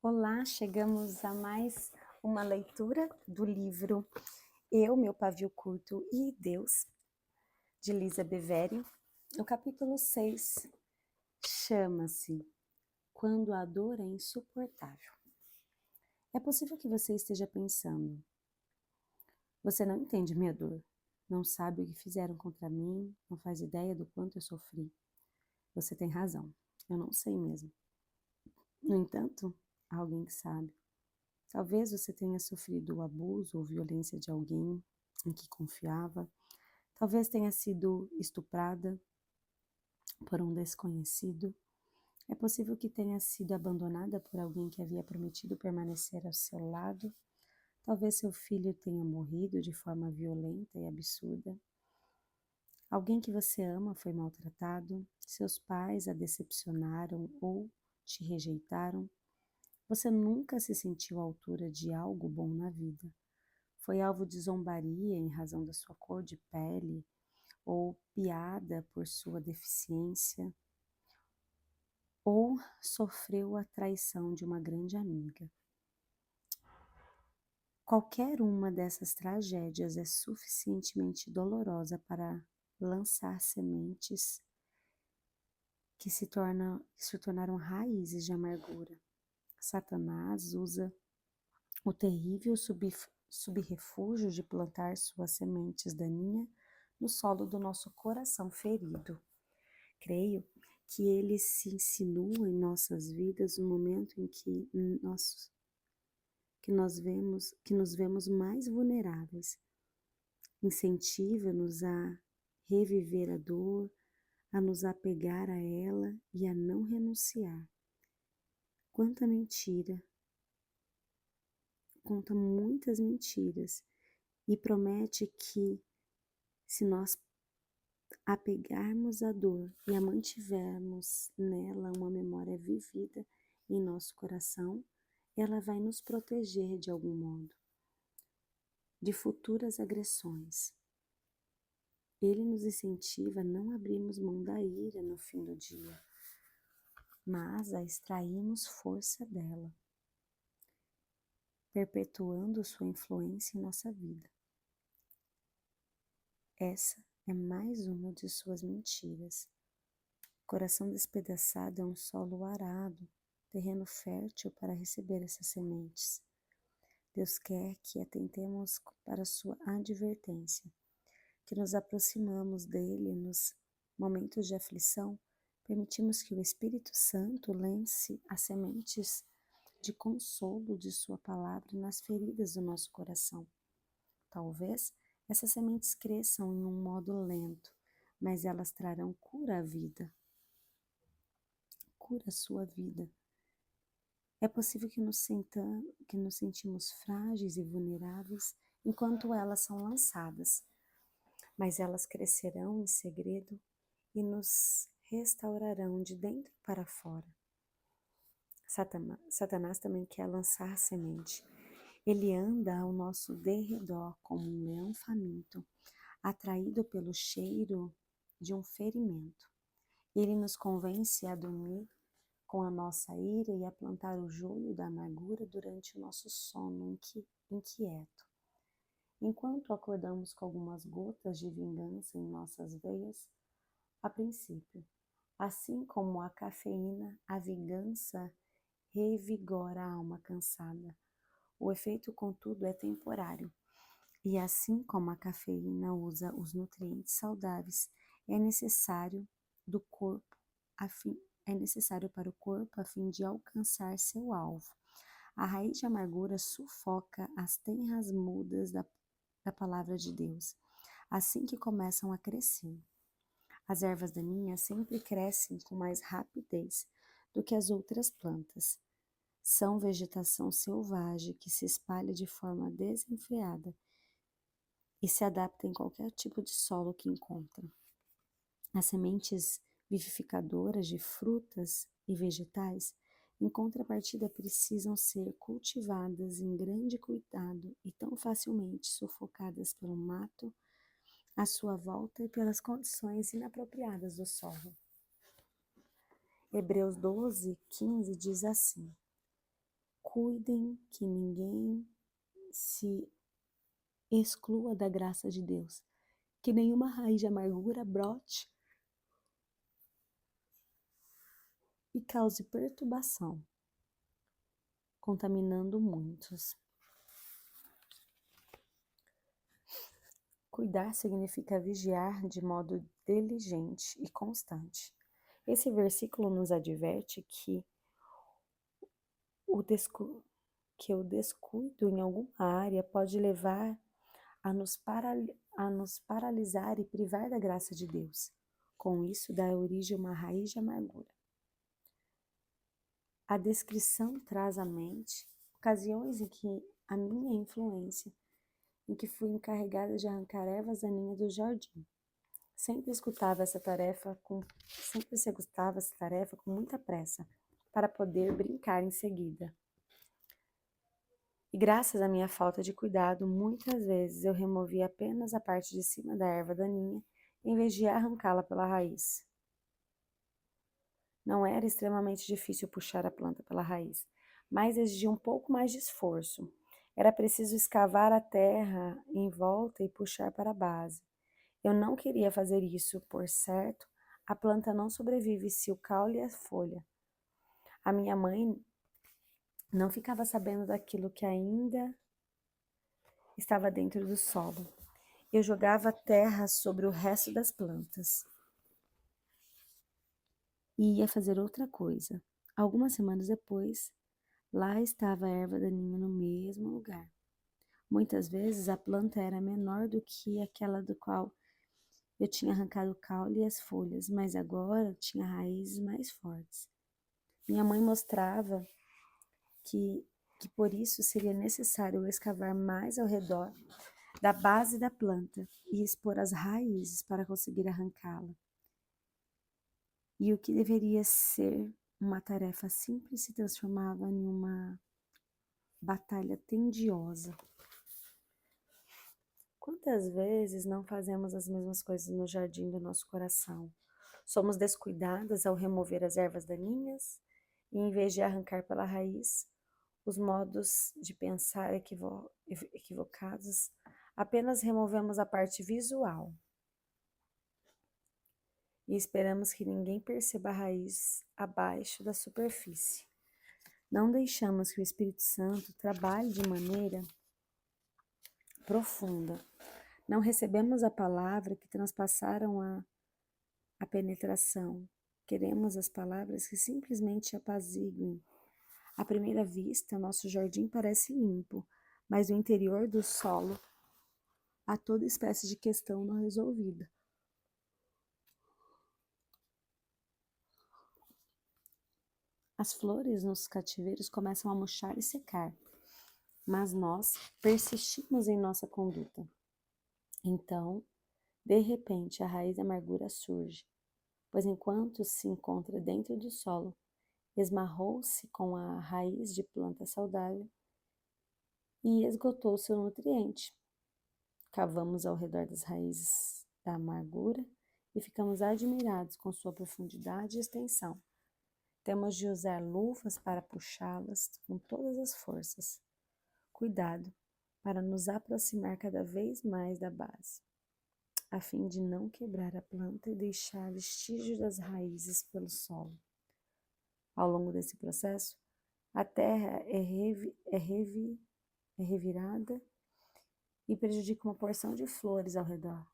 Olá, chegamos a mais uma leitura do livro Eu, Meu Pavio Curto e Deus, de Lisa Beveri. O capítulo 6 chama-se Quando a Dor é Insuportável. É possível que você esteja pensando: você não entende minha dor, não sabe o que fizeram contra mim, não faz ideia do quanto eu sofri. Você tem razão, eu não sei mesmo. No entanto, há alguém que sabe. Talvez você tenha sofrido o abuso ou violência de alguém em que confiava. Talvez tenha sido estuprada por um desconhecido. É possível que tenha sido abandonada por alguém que havia prometido permanecer ao seu lado. Talvez seu filho tenha morrido de forma violenta e absurda. Alguém que você ama foi maltratado. Seus pais a decepcionaram ou te rejeitaram. Você nunca se sentiu à altura de algo bom na vida. Foi alvo de zombaria em razão da sua cor de pele, ou piada por sua deficiência, ou sofreu a traição de uma grande amiga. Qualquer uma dessas tragédias é suficientemente dolorosa para lançar sementes que se tornaram raízes de amargura. Satanás usa o terrível subrefúgio de plantar suas sementes daninhas no solo do nosso coração ferido. Creio que ele se insinua em nossas vidas no momento em que nos vemos mais vulneráveis. Incentiva-nos a reviver a dor, a nos apegar a ela e a não renunciar. Quanta mentira, conta muitas mentiras e promete que, se nós apegarmos à dor e a mantivermos nela uma memória vivida em nosso coração, ela vai nos proteger de algum modo de futuras agressões. Ele nos incentiva a não abrirmos mão da ira no fim do dia, mas a extrairmos força dela, perpetuando sua influência em nossa vida. Essa é mais uma de suas mentiras. Coração despedaçado é um solo arado, terreno fértil para receber essas sementes. Deus quer que atentemos para sua advertência, que nos aproximamos dele nos momentos de aflição, permitimos que o Espírito Santo lance as sementes de consolo de sua palavra nas feridas do nosso coração. Talvez essas sementes cresçam em um modo lento, mas elas trarão cura à vida. Cura a sua vida. É possível que nos sentimos frágeis e vulneráveis enquanto elas são lançadas, mas elas crescerão em segredo e nos restaurarão de dentro para fora. Satanás também quer lançar semente. Ele anda ao nosso derredor como um leão faminto, atraído pelo cheiro de um ferimento. Ele nos convence a dormir com a nossa ira e a plantar o joio da amargura durante o nosso sono inquieto. Enquanto acordamos com algumas gotas de vingança em nossas veias, a princípio, assim como a cafeína, a vingança revigora a alma cansada. O efeito, contudo, é temporário. E assim como a cafeína usa os nutrientes saudáveis, é necessário para o corpo a fim de alcançar seu alvo. A raiz de amargura sufoca as tenras mudas da palavra de Deus, assim que começam a crescer. As ervas daninhas sempre crescem com mais rapidez do que as outras plantas. São vegetação selvagem que se espalha de forma desenfreada e se adapta em qualquer tipo de solo que encontra. As sementes vivificadoras de frutas e vegetais, em contrapartida, precisam ser cultivadas em grande cuidado e tão facilmente sufocadas pelo mato à sua volta e pelas condições inapropriadas do solo. Hebreus 12:15 diz assim: Cuidem que ninguém se exclua da graça de Deus, que nenhuma raiz de amargura brote e cause perturbação, contaminando muitos. Cuidar significa vigiar de modo diligente e constante. Esse versículo nos adverte que o descuido em alguma área pode levar a nos paralisar e privar da graça de Deus. Com isso, dá origem a uma raiz de amargura. A descrição traz à mente ocasiões em que a minha influência, em que fui encarregada de arrancar ervas daninhas do jardim. Sempre executava essa tarefa com muita pressa, para poder brincar em seguida. E graças à minha falta de cuidado, muitas vezes eu removia apenas a parte de cima da erva daninha, em vez de arrancá-la pela raiz. Não era extremamente difícil puxar a planta pela raiz, mas exigia um pouco mais de esforço. Era preciso escavar a terra em volta e puxar para a base. Eu não queria fazer isso, por certo, a planta não sobrevive se o caule e a folha. A minha mãe não ficava sabendo daquilo que ainda estava dentro do solo. Eu jogava terra sobre o resto das plantas e ia fazer outra coisa. Algumas semanas depois, lá estava a erva daninha no mesmo lugar. Muitas vezes a planta era menor do que aquela do qual eu tinha arrancado o caule e as folhas, mas agora tinha raízes mais fortes. Minha mãe mostrava que por isso seria necessário escavar mais ao redor da base da planta e expor as raízes para conseguir arrancá-la. E o que deveria ser uma tarefa simples se transformava em uma batalha tediosa. Quantas vezes não fazemos as mesmas coisas no jardim do nosso coração? Somos descuidadas ao remover as ervas daninhas e, em vez de arrancar pela raiz, os modos de pensar equivocados, apenas removemos a parte visual e esperamos que ninguém perceba a raiz abaixo da superfície. Não deixamos que o Espírito Santo trabalhe de maneira profunda. Não recebemos a palavra que transpassaram a penetração. Queremos as palavras que simplesmente apaziguem. À primeira vista, nosso jardim parece limpo, mas no interior do solo há toda espécie de questão não resolvida. As flores nos cativeiros começam a murchar e secar, mas nós persistimos em nossa conduta. Então, de repente, a raiz da amargura surge, pois enquanto se encontra dentro do solo, esmarrou-se com a raiz de planta saudável e esgotou seu nutriente. Cavamos ao redor das raízes da amargura e ficamos admirados com sua profundidade e extensão. Temos de usar luvas para puxá-las com todas as forças. Cuidado para nos aproximar cada vez mais da base, a fim de não quebrar a planta e deixar vestígios das raízes pelo solo. Ao longo desse processo, a terra é revirada e prejudica uma porção de flores ao redor.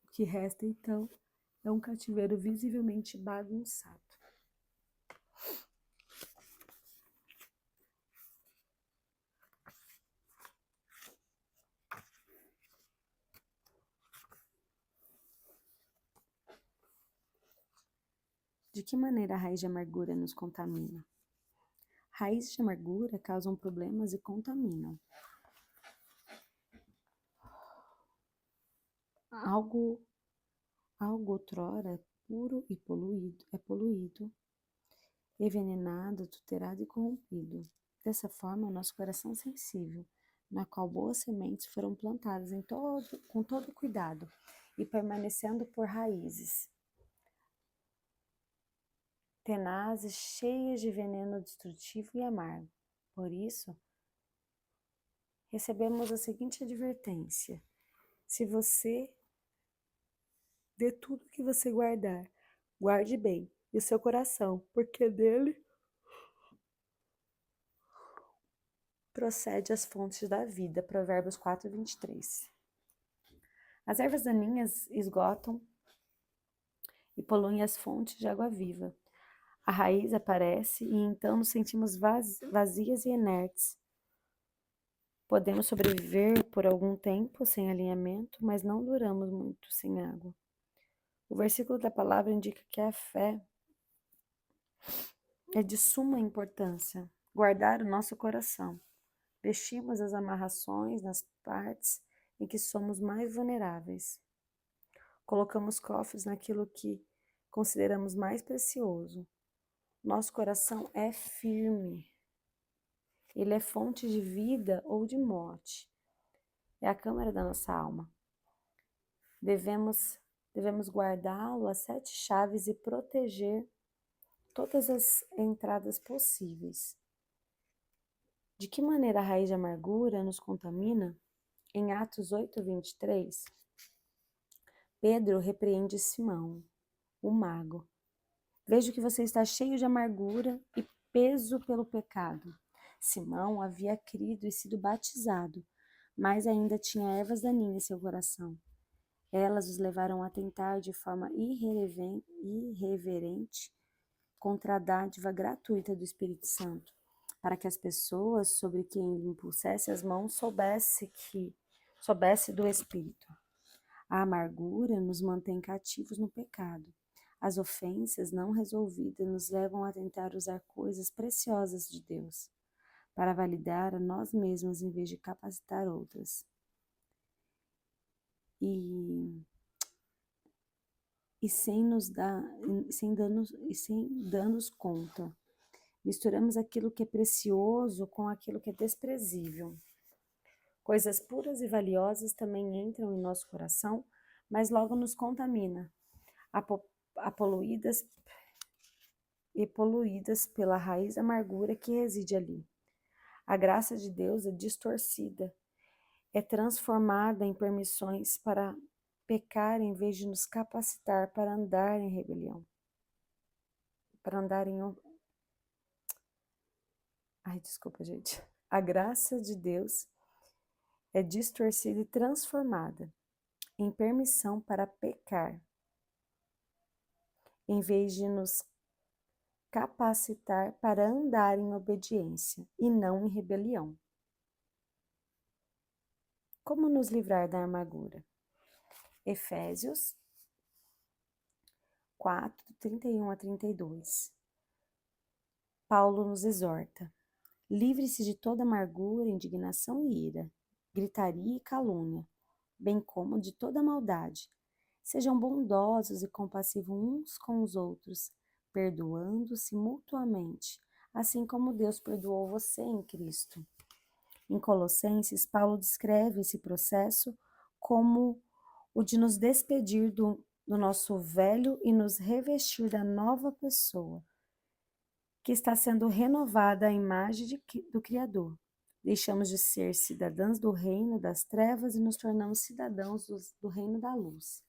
O que resta, então, é um cativeiro visivelmente bagunçado. De que maneira a raiz de amargura nos contamina? Raízes de amargura causam problemas e contaminam. Algo outrora puro e poluído, envenenado, adulterado e corrompido. Dessa forma, o nosso coração sensível, na qual boas sementes foram plantadas com todo cuidado e permanecendo por raízes, tenazes, cheias de veneno destrutivo e amargo. Por isso, recebemos a seguinte advertência: se você de tudo que você guardar, guarde bem o seu coração, porque dele procede as fontes da vida. Provérbios 4:23. As ervas daninhas esgotam e poluem as fontes de água viva. A raiz aparece e então nos sentimos vazias e inertes. Podemos sobreviver por algum tempo sem alinhamento, mas não duramos muito sem água. O versículo da palavra indica que a fé é de suma importância. Guardar o nosso coração. Vestimos as amarrações nas partes em que somos mais vulneráveis. Colocamos cofres naquilo que consideramos mais precioso. Nosso coração é firme. Ele é fonte de vida ou de morte. É a câmara da nossa alma. Devemos guardá-lo a 7 chaves e proteger todas as entradas possíveis. De que maneira a raiz de amargura nos contamina? Em Atos 8:23, Pedro repreende Simão, o mago. Vejo que você está cheio de amargura e peso pelo pecado. Simão havia crido e sido batizado, mas ainda tinha ervas daninhas em seu coração. Elas os levaram a tentar de forma irreverente contra a dádiva gratuita do Espírito Santo, para que as pessoas sobre quem ele impusesse as mãos soubesse do Espírito. A amargura nos mantém cativos no pecado. As ofensas não resolvidas nos levam a tentar usar coisas preciosas de Deus para validar a nós mesmos em vez de capacitar outras. E sem darmos conta. Misturamos aquilo que é precioso com aquilo que é desprezível. Coisas puras e valiosas também entram em nosso coração, mas logo nos contamina, poluídas pela raiz da amargura que reside ali. A graça de Deus é distorcida, é transformada em permissões para pecar em vez de nos capacitar para andar em rebelião. Desculpa, gente. A graça de Deus é distorcida e transformada em permissão para pecar, em vez de nos capacitar para andar em obediência e não em rebelião. Como nos livrar da amargura? Efésios 4:31-32. Paulo nos exorta: livre-se de toda amargura, indignação e ira, gritaria e calúnia, bem como de toda maldade. Sejam bondosos e compassivos uns com os outros, perdoando-se mutuamente, assim como Deus perdoou você em Cristo. Em Colossenses, Paulo descreve esse processo como o de nos despedir do nosso velho e nos revestir da nova pessoa, que está sendo renovada à imagem do Criador. Deixamos de ser cidadãos do reino das trevas e nos tornamos cidadãos do reino da luz.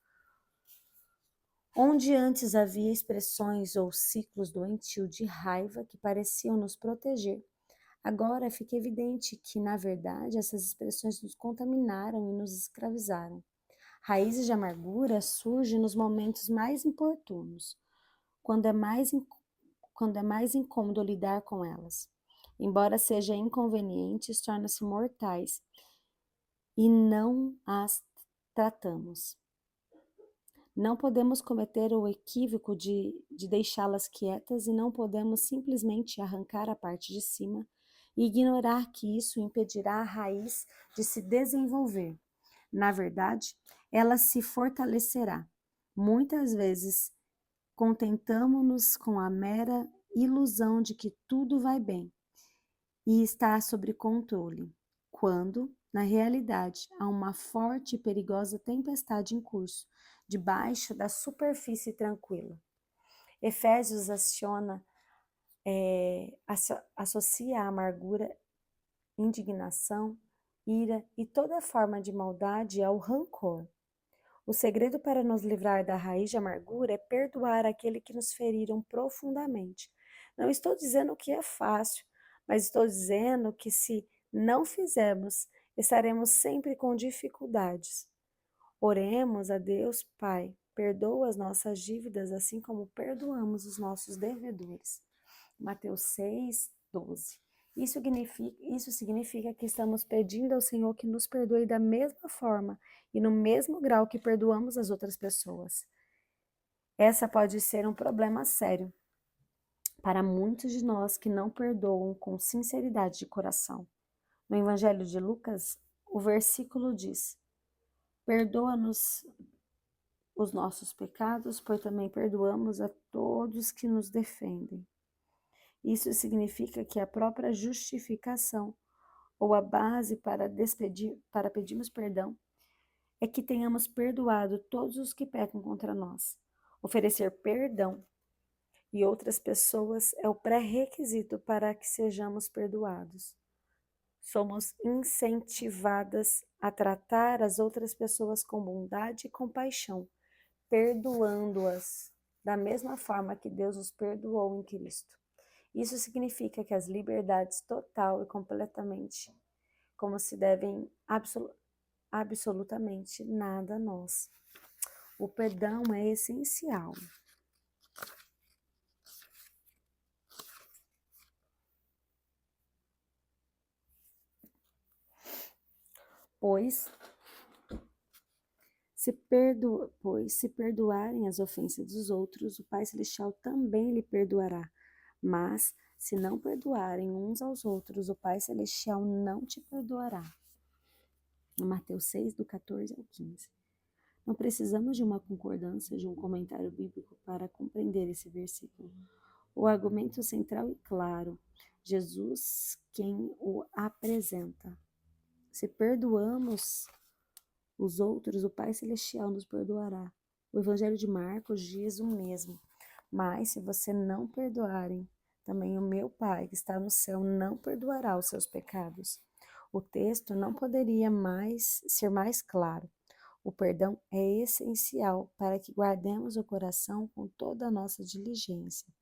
Onde antes havia expressões ou ciclos doentios de raiva que pareciam nos proteger, agora fica evidente que, na verdade, essas expressões nos contaminaram e nos escravizaram. Raízes de amargura surgem nos momentos mais importunos, quando é mais incômodo lidar com elas. Embora sejam inconvenientes, tornam-se mortais e não as tratamos. Não podemos cometer o equívoco de deixá-las quietas e não podemos simplesmente arrancar a parte de cima e ignorar que isso impedirá a raiz de se desenvolver. Na verdade, ela se fortalecerá. Muitas vezes, contentamo-nos com a mera ilusão de que tudo vai bem e está sob controle, quando, na realidade, há uma forte e perigosa tempestade em curso, debaixo da superfície tranquila. Efésios associa a amargura, indignação, ira e toda forma de maldade ao rancor. O segredo para nos livrar da raiz de amargura é perdoar aquele que nos feriram profundamente. Não estou dizendo que é fácil, mas estou dizendo que se não fizermos, estaremos sempre com dificuldades. Oremos a Deus, Pai, perdoa as nossas dívidas, assim como perdoamos os nossos devedores. Mateus 6, 12. Isso significa que estamos pedindo ao Senhor que nos perdoe da mesma forma e no mesmo grau que perdoamos as outras pessoas. Essa pode ser um problema sério para muitos de nós que não perdoam com sinceridade de coração. No Evangelho de Lucas, o versículo diz: perdoa-nos os nossos pecados, pois também perdoamos a todos que nos defendem. Isso significa que a própria justificação ou a base para pedirmos perdão é que tenhamos perdoado todos os que pecam contra nós. Oferecer perdão e outras pessoas é o pré-requisito para que sejamos perdoados. Somos incentivadas a tratar as outras pessoas com bondade e compaixão, perdoando-as da mesma forma que Deus os perdoou em Cristo. Isso significa que as liberdades total e completamente, como se devem absolutamente nada a nós. O perdão é essencial. Pois se perdoarem as ofensas dos outros, o Pai Celestial também lhe perdoará. Mas, se não perdoarem uns aos outros, o Pai Celestial não te perdoará. Mateus 6, do 14 ao 15. Não precisamos de uma concordância, de um comentário bíblico para compreender esse versículo. O argumento central é claro: Jesus quem o apresenta. Se perdoamos os outros, o Pai Celestial nos perdoará. O Evangelho de Marcos diz o mesmo. Mas se você não perdoarem, também o meu Pai que está no céu não perdoará os seus pecados. O texto não poderia ser mais claro. O perdão é essencial para que guardemos o coração com toda a nossa diligência.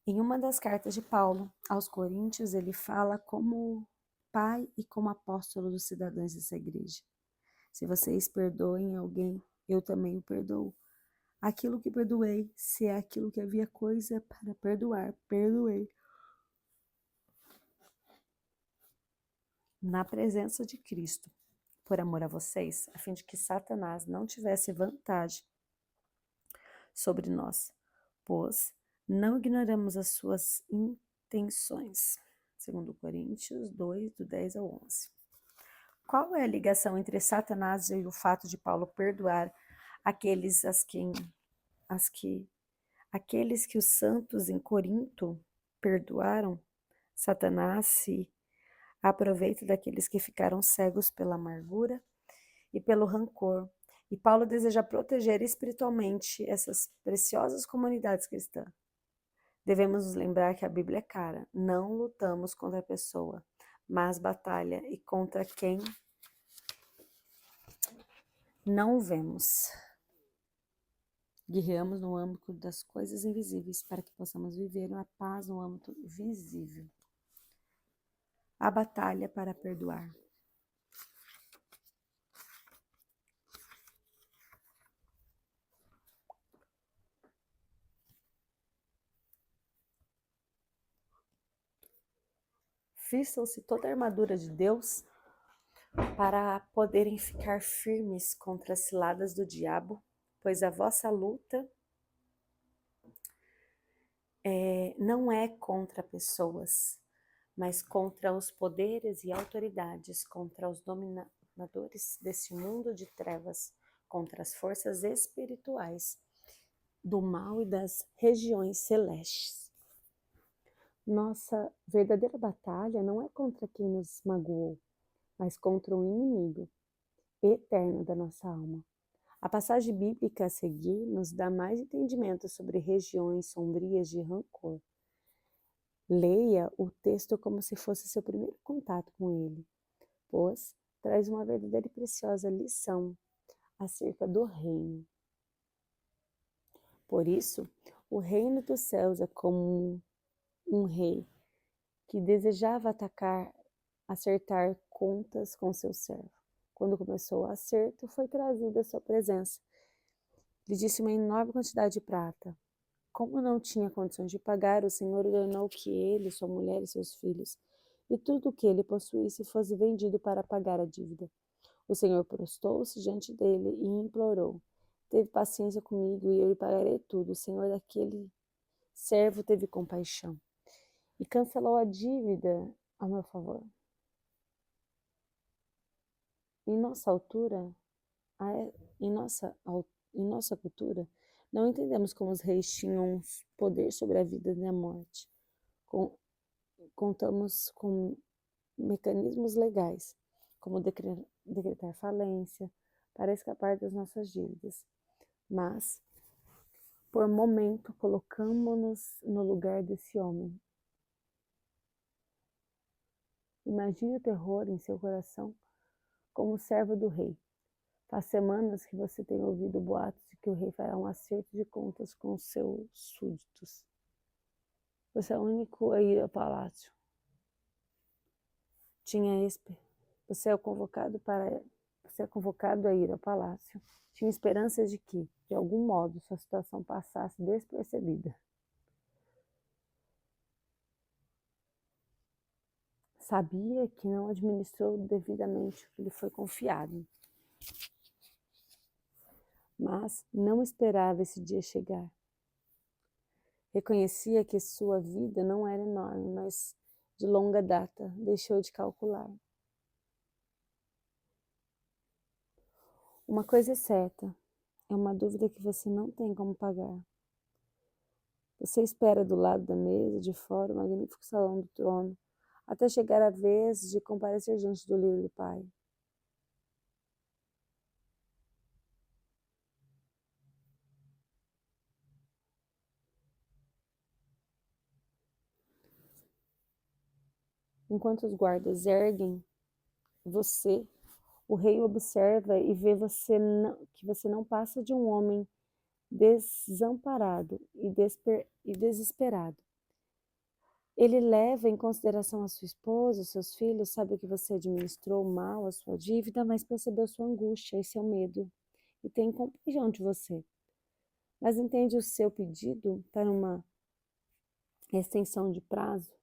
Em uma das cartas de Paulo aos Coríntios, ele fala como pai e como apóstolo dos cidadãos dessa igreja. Se vocês perdoem alguém, eu também o perdoo. Aquilo que perdoei, se é aquilo que havia coisa para perdoar, perdoei. Na presença de Cristo, por amor a vocês, a fim de que Satanás não tivesse vantagem sobre nós, pois não ignoramos as suas intenções. 2 Coríntios 2, do 10 ao 11. Qual é a ligação entre Satanás e o fato de Paulo perdoar aqueles que os santos em Corinto perdoaram? Satanás se aproveita daqueles que ficaram cegos pela amargura e pelo rancor. E Paulo deseja proteger espiritualmente essas preciosas comunidades cristãs. Devemos nos lembrar que a Bíblia é cara. Não lutamos contra a pessoa, mas batalha e contra quem não vemos. Guerreamos no âmbito das coisas invisíveis para que possamos viver a paz no âmbito visível. A batalha para perdoar. Vistam-se toda a armadura de Deus para poderem ficar firmes contra as ciladas do diabo, pois a vossa luta não é contra pessoas, mas contra os poderes e autoridades, contra os dominadores desse mundo de trevas, contra as forças espirituais do mal e das regiões celestes. Nossa verdadeira batalha não é contra quem nos magoou, mas contra o inimigo eterno da nossa alma. A passagem bíblica a seguir nos dá mais entendimento sobre regiões sombrias de rancor. Leia o texto como se fosse seu primeiro contato com ele, pois traz uma verdadeira e preciosa lição acerca do reino. Por isso, o reino dos céus é como um rei que desejava acertar contas com seu servo. Quando começou o acerto, foi trazido à sua presença. Lhe disse uma enorme quantidade de prata. Como não tinha condições de pagar, o Senhor ordenou que ele, sua mulher e seus filhos, e tudo o que ele possuísse fosse vendido para pagar a dívida. O Senhor prostou-se diante dele e implorou: Teve paciência comigo e eu lhe pagarei tudo. O Senhor daquele servo teve compaixão e cancelou a dívida a meu favor. Em nossa altura, em nossa cultura, não entendemos como os reis tinham poder sobre a vida e a morte. Contamos com mecanismos legais, como decretar falência, para escapar das nossas dívidas. Mas, por momento, colocamos-nos no lugar desse homem. Imagine o terror em seu coração como servo do rei. Faz semanas que você tem ouvido boatos de que o rei fará um acerto de contas com seus súditos. Você é o único a ir ao palácio. Você é convocado a ir ao palácio. Tinha esperança de que, de algum modo, sua situação passasse despercebida. Sabia que não administrou devidamente o que lhe foi confiado. Mas não esperava esse dia chegar. Reconhecia que sua vida não era enorme, mas de longa data deixou de calcular. Uma coisa é certa, é uma dúvida que você não tem como pagar. Você espera do lado da mesa, de fora, o magnífico salão do trono, até chegar a vez de comparecer diante do livro do Pai. Enquanto os guardas erguem você, o rei observa e vê que você não passa de um homem desamparado e desesperado. Ele leva em consideração a sua esposa, os seus filhos, sabe que você administrou mal a sua dívida, mas percebeu sua angústia e seu medo e tem compaixão de você. Mas entende o seu pedido para uma extensão de prazo.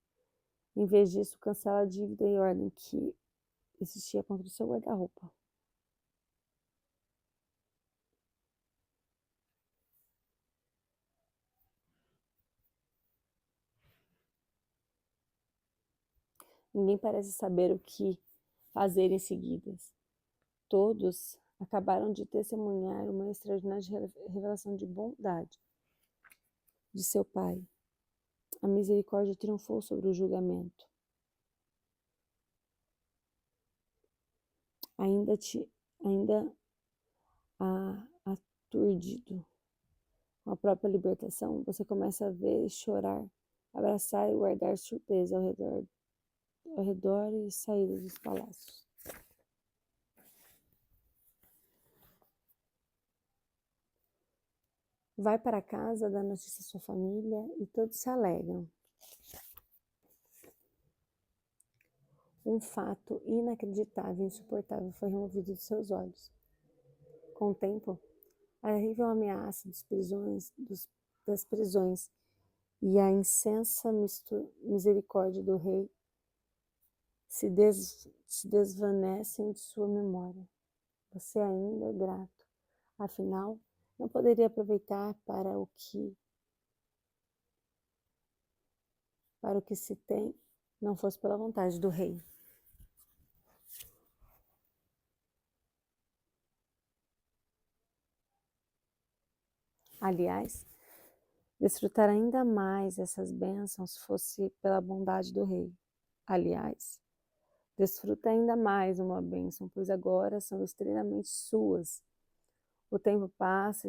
Em vez disso, cancela a dívida e ordem que existia contra o seu guarda-roupa. Ninguém parece saber o que fazer em seguida. Todos acabaram de testemunhar uma extraordinária revelação de bondade de seu Pai. A misericórdia triunfou sobre o julgamento. Ainda aturdido com a própria libertação, você começa a ver, chorar, abraçar e guardar surpresa ao redor e saída dos palácios. Vai para casa, dá notícia à sua família e todos se alegram. Um fato inacreditável e insuportável foi removido dos seus olhos. Com o tempo, a terrível ameaça das prisões e a incensa misericórdia do rei se desvanecem de sua memória. Você ainda é grato. Afinal, não poderia aproveitar para o que se tem, não fosse pela vontade do rei. Aliás, desfrutar ainda mais essas bênçãos fosse pela bondade do rei. Aliás, desfruta ainda mais uma bênção, pois agora são extremamente suas. O tempo passa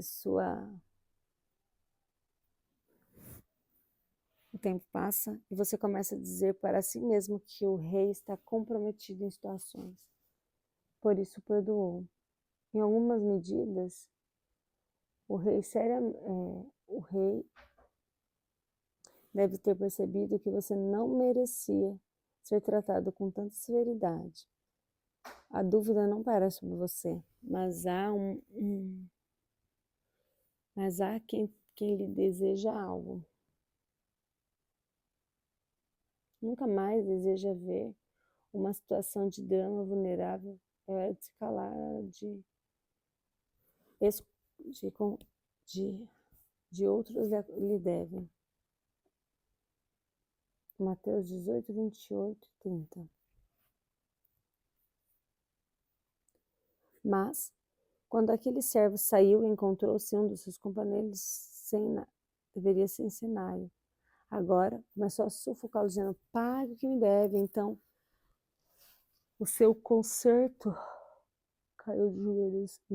e você começa a dizer para si mesmo que o rei está comprometido em situações. Por isso perdoou. Em algumas medidas, o rei deve ter percebido que você não merecia ser tratado com tanta severidade. A dúvida não para sobre você, mas há quem lhe deseja algo. Nunca mais deseja ver uma situação de drama vulnerável. É hora de se calar, é hora de outros lhe devem. Mateus 18, 28, 30. Mas, quando aquele servo saiu, encontrou-se um dos seus companheiros deveria ser cenário. Agora, começou a sufocá-lo, dizendo, pague o que me deve. Então, o seu conserto caiu de joelhos e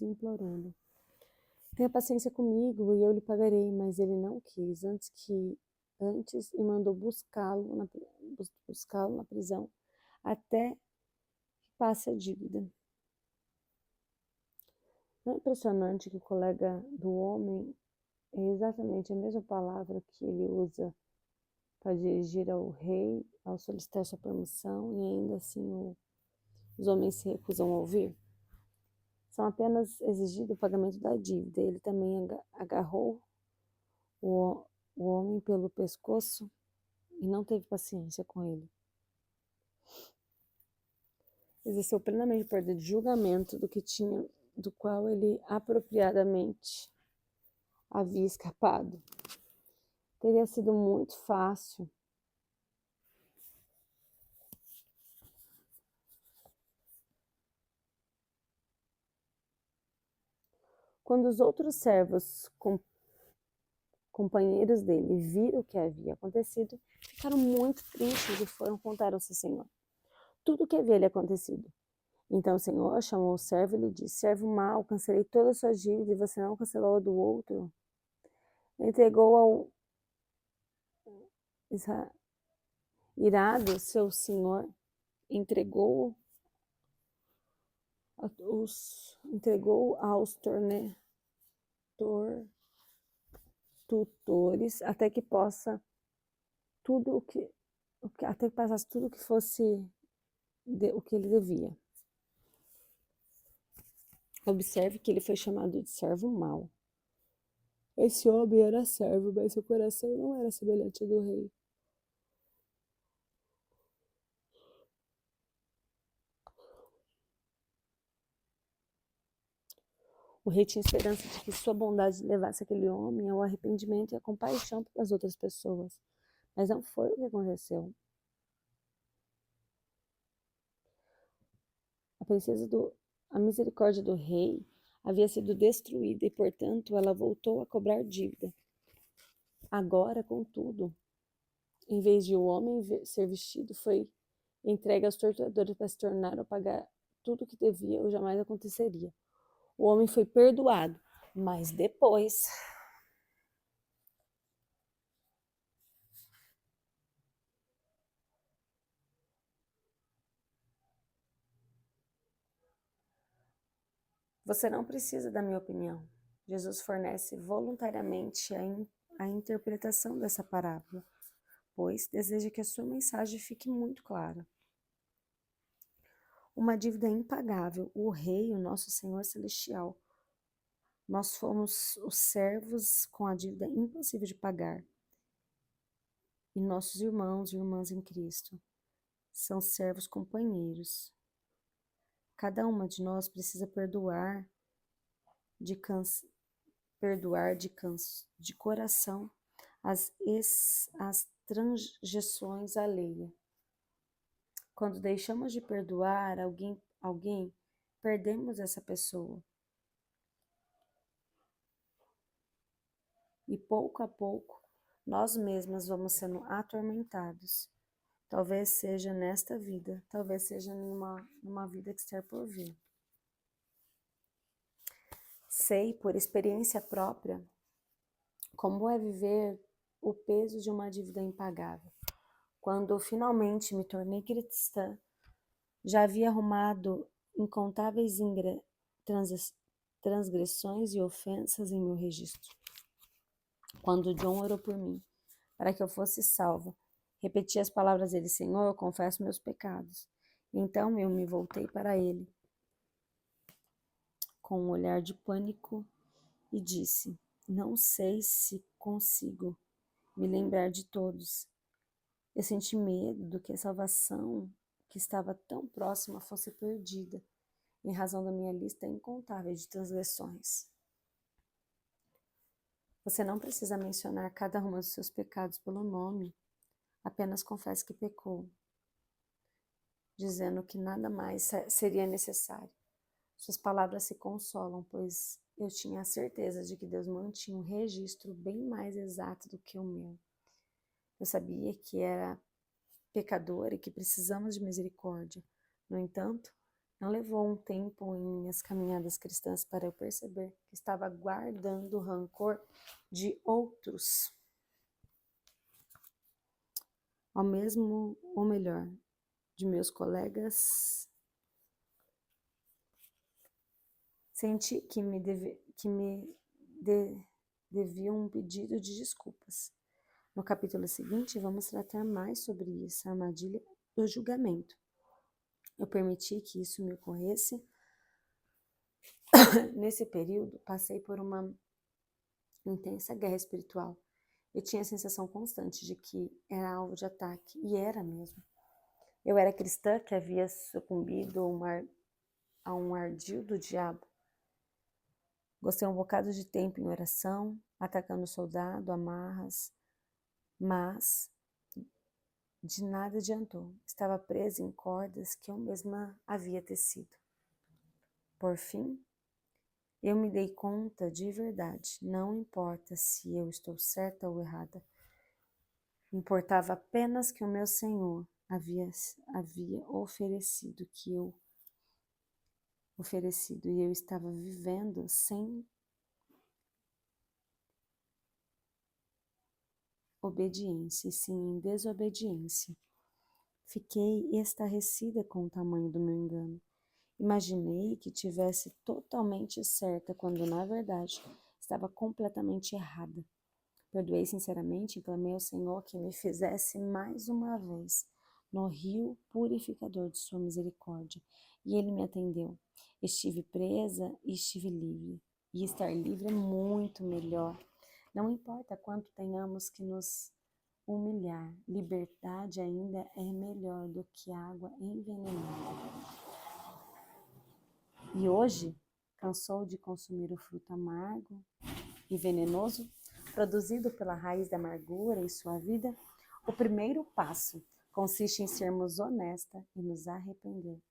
implorou-lhe. Tenha paciência comigo e eu lhe pagarei, mas ele não quis, antes e mandou buscá-lo na prisão até que passe a dívida. Não é impressionante que o colega do homem é exatamente a mesma palavra que ele usa para dirigir ao rei, ao solicitar sua permissão, e ainda assim os homens se recusam a ouvir? São apenas exigido o pagamento da dívida. Ele também agarrou o homem pelo pescoço e não teve paciência com ele. Exerceu plenamente o poder de julgamento do qual ele apropriadamente havia escapado. Teria sido muito fácil quando os outros servos, companheiros dele, viram o que havia acontecido, ficaram muito tristes e foram contar ao seu senhor tudo o que havia lhe acontecido. Então o senhor chamou o servo e lhe disse, servo mau, cancelei toda a sua dívida e você não cancelou a do outro. Entregou ao irado seu senhor, entregou aos tutores até que passasse tudo o que fosse o que ele devia. Observe que ele foi chamado de servo mau. Esse homem era servo, mas seu coração não era semelhante ao do rei. O rei tinha esperança de que sua bondade levasse aquele homem ao arrependimento e à compaixão pelas outras pessoas. Mas não foi o que aconteceu. A misericórdia do rei havia sido destruída e, portanto, ela voltou a cobrar dívida. Agora, contudo, em vez de o homem ser vestido, foi entregue aos torturadores para se tornar a pagar tudo o que devia ou jamais aconteceria. O homem foi perdoado, mas depois você não precisa da minha opinião. Jesus fornece voluntariamente a interpretação dessa parábola, pois deseja que a sua mensagem fique muito clara. Uma dívida impagável, o Rei, o nosso Senhor Celestial. Nós fomos os servos com a dívida impossível de pagar. E nossos irmãos e irmãs em Cristo são servos companheiros. Cada uma de nós precisa perdoar de coração as transgressões alheias. Quando deixamos de perdoar alguém, perdemos essa pessoa. E pouco a pouco, nós mesmas vamos sendo atormentados Talvez seja nesta vida, talvez seja numa vida que está por vir. Sei por experiência própria como é viver o peso de uma dívida impagável. Quando finalmente me tornei cristã, já havia arrumado incontáveis transgressões e ofensas em meu registro. Quando John orou por mim, para que eu fosse salva, repeti as palavras dele: Senhor, eu confesso meus pecados. Então eu me voltei para ele, com um olhar de pânico, e disse: não sei se consigo me lembrar de todos. Eu senti medo do que a salvação, que estava tão próxima, fosse perdida, em razão da minha lista incontável de transgressões. Você não precisa mencionar cada um dos seus pecados pelo nome, apenas confesse que pecou, dizendo que nada mais seria necessário. Suas palavras se consolam, pois eu tinha a certeza de que Deus mantinha um registro bem mais exato do que o meu. Eu sabia que era pecador e que precisamos de misericórdia. No entanto, não levou um tempo em minhas caminhadas cristãs para eu perceber que estava guardando o rancor de outros. Ou melhor, de meus colegas. Senti que me deviam um pedido de desculpas. No capítulo seguinte, vamos tratar mais sobre isso, a armadilha do julgamento. Eu permiti que isso me ocorresse. Nesse período, passei por uma intensa guerra espiritual. Eu tinha a sensação constante de que era alvo de ataque, e era mesmo. Eu era cristã que havia sucumbido a um ardil do diabo. Gostei um bocado de tempo em oração, atacando o soldado, amarras, mas de nada adiantou. Estava presa em cordas que eu mesma havia tecido. Por fim, eu me dei conta de verdade. Não importa se eu estou certa ou errada. Importava apenas que o meu Senhor havia oferecido e eu estava vivendo sem obediência, e sim em desobediência. Fiquei estarrecida com o tamanho do meu engano. Imaginei que tivesse totalmente certa, quando na verdade estava completamente errada. Perdoei sinceramente e clamei ao Senhor que me fizesse mais uma vez no rio purificador de sua misericórdia. E ele me atendeu. Estive presa e estive livre. E estar livre é muito melhor. Não importa quanto tenhamos que nos humilhar, liberdade ainda é melhor do que água envenenada. E hoje, cansou de consumir o fruto amargo e venenoso, produzido pela raiz da amargura em sua vida? O primeiro passo consiste em sermos honestas e nos arrepender.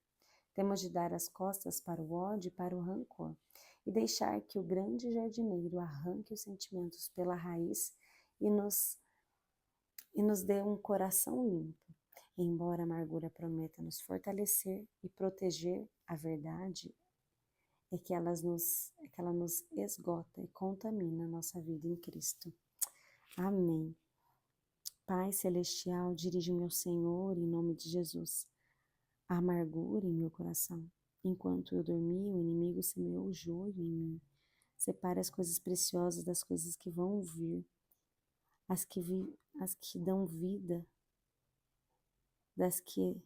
Temos de dar as costas para o ódio e para o rancor, e deixar que o grande jardineiro arranque os sentimentos pela raiz e nos dê um coração limpo. Embora a amargura prometa nos fortalecer e proteger, a verdade é que ela nos esgota e contamina a nossa vida em Cristo. Amém. Pai Celestial, dirige meu Senhor, em nome de Jesus, a amargura em meu coração. Enquanto eu dormia, o inimigo semeou o joio em mim. Separe as coisas preciosas das coisas que vão vir, as que dão vida, das que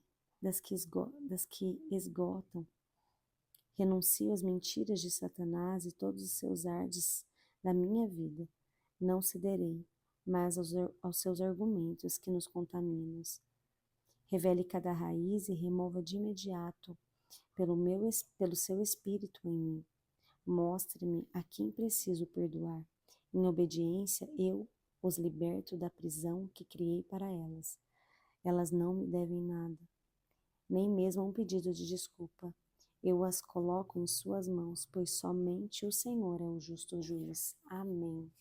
esgotam. Renuncio às mentiras de Satanás e todos os seus ardes da minha vida. Não cederei, mas aos seus argumentos que nos contaminam. Revele cada raiz e remova de imediato pelo seu Espírito em mim. Mostre-me a quem preciso perdoar. Em obediência, eu os liberto da prisão que criei para elas. Elas não me devem nada, nem mesmo um pedido de desculpa. Eu as coloco em suas mãos, pois somente o Senhor é o justo juiz. Amém.